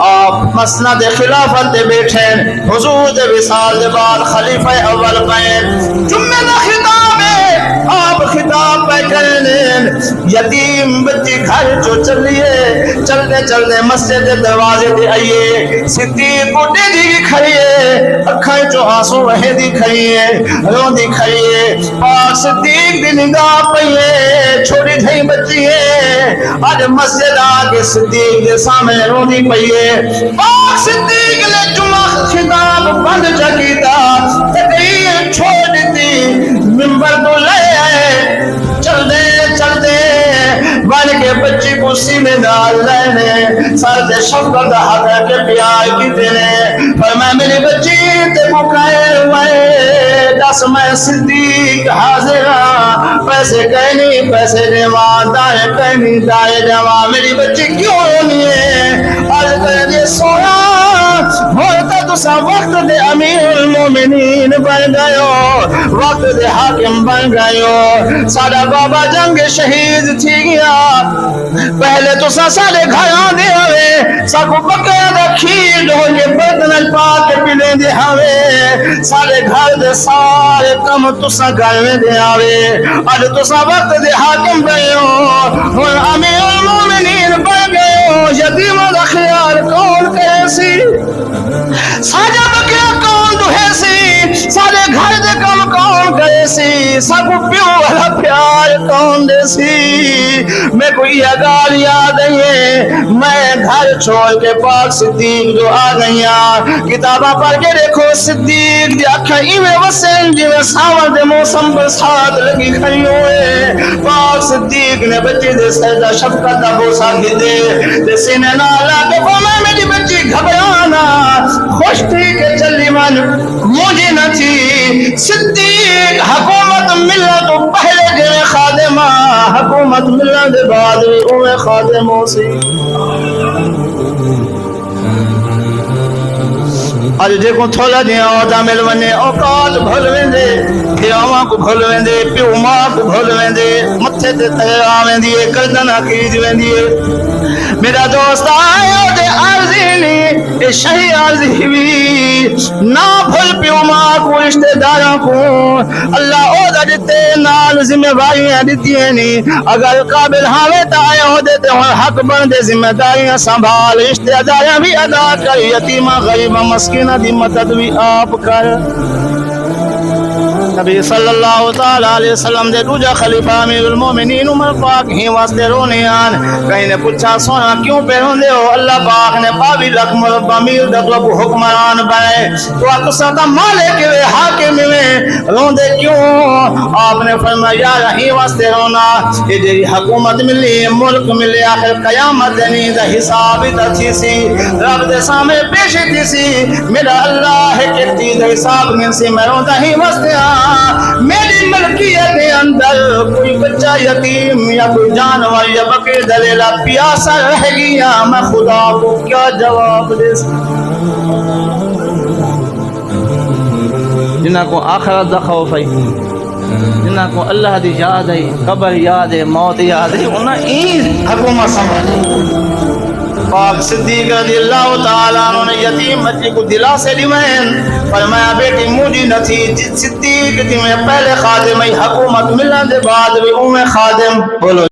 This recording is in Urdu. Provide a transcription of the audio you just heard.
آپ مسند خلافت دے بیٹھے حضور دے وصال دے بعد خلیفہ اول پائیں جمعہ دا خطاب ہے آپ خطاب پہ کریں یتیم بچی گھر جو چلیے چلتے چلتے مسجد دے دروازے دے آئیے صدیق بوٹے دی کھڑیے اکھائیں جو آنسو وہے دی کھڑیے رو دی کھڑیے پاک صدیق دی نگاہ پئیے چھوڑی دھائی بچی ہے آج مسجد آگے صدیق دے سامنے رو دی پئیے پاک صدیق نے جمعہ خطاب بند جگیتا تقریر چھوڑ دیتی منبر تو لے آئے چل دے بن کے بچی کو سینے ڈال لینے سر دے شفقت دا حق کے پیار کی دینے فرمایا میری بچی تے بکائے ہوئے دس میں صدیق حاضر پیسے کہنی پیسے دیوان دائے کہنی دائے دیوان میری بچی کیوں ہونی ہے آج کر دے سویا ہوتا تو سا وقت دے امیر المومنین بن گئے وقت دے حاکم بن گئے سارا بابا جنگ شہید تھی گیا پہلے تو سارے گھران دے ہوئے ساکو بکرہ دا کھیر ہو یہ برتن پاک کے پلے دے ہوئے سارے گھر دے سارے کم تو سا گھر میں دے آوے آج تو سا وقت دے حاکم بنے ہو اور امیر المومنین بن گئے ہو یتیم دا خیال کون کیسی ساجا بکرہ کون دوہیسی سارے گھر دے کم کون کیسی ساکو پیو والا پیار کون دیسی میں کوئی اگال یاد ہے میں گھر چھوڑ کے پاک صدیق جو آ گئیاں کتابہ پڑھ کے دیکھو صدیق دی اکھائی میں وسن جی میں ساور دے موسم برسات لگی کھڑی ہوئے پاک صدیق نے بچی دے سجدہ شفقت دا بوسا کی دے سینے نالا کے فرمایا میری بچی گھبرانا خوش تھی کہ چلی من مجھے نہ تھی صدیق حکومت ملت تو پہلے گئے خادمہ حکومت ملت دے بعد اوے خادموں سے آج دیکھو تھولا دیا ہوتا مل ونے اوقات بھول ویندے پیاواں کو بھول ویندے پیو ماں کو بھول ویندے متھے تے تہرا ویندی ہے گردن کھیج ویندی ہے میرا دوست آیا دے عرضی نہیں اے شہی عرضی ہوئی نہ بھول پیو ماں کو رشتہ داروں کو اللہ او دا دیتے نال ذمہ داریاں دیتی ہیں نہیں اگر قابل ہاوے تا آیا ہو دیتے ہوں حق بندے ذمہ داریاں سنبھال رشتہ داریاں بھی ادا کر یتیمہ غریبہ مسکینہ دی مدد بھی آپ کر نبی صلی اللہ تعالی علیہ وسلم دے دوجا خلیفہ امیر المومنین عمر پاک ہی واسطے رونے آن کہیں نے پوچھا سونا کیوں پہ روندے ہو اللہ پاک نے پاوی لکھ مرب امیر دقلب حکمران بنائے تو آپ ساتا مالک ہوئے حاکم ہوئے روندے کیوں آپ نے فرمایا یا رہی واسطے رونا یہ جی حکومت ملی ملک ملی آخر قیامت دنی دا حساب تھی سی رب دے سامنے پیش تھی سی میرا اللہ ہے کہتی دا حساب من سی میں روندا ہی واسطے میری ملکیت کے اندر کوئی بچہ یتیم یا کوئی جانور یا بکری دلیلا پیاسا رہ گیا میں خدا کو کیا جواب دے جنہ کو آخرت دا خوف ہے جنہ کو اللہ دی یاد ہے قبر یاد ہے موت یاد ہے انہیں این حکومت سمجھ پاک صدیق رضی اللہ تعالیٰ عنہ نے یتیم بچی کو دلا سے دیوین فرمایا بیٹی مجھے نہ تھی صدیق تھی میں پہلے خادم حکومت ملنے دے بعد بھی خادم بولو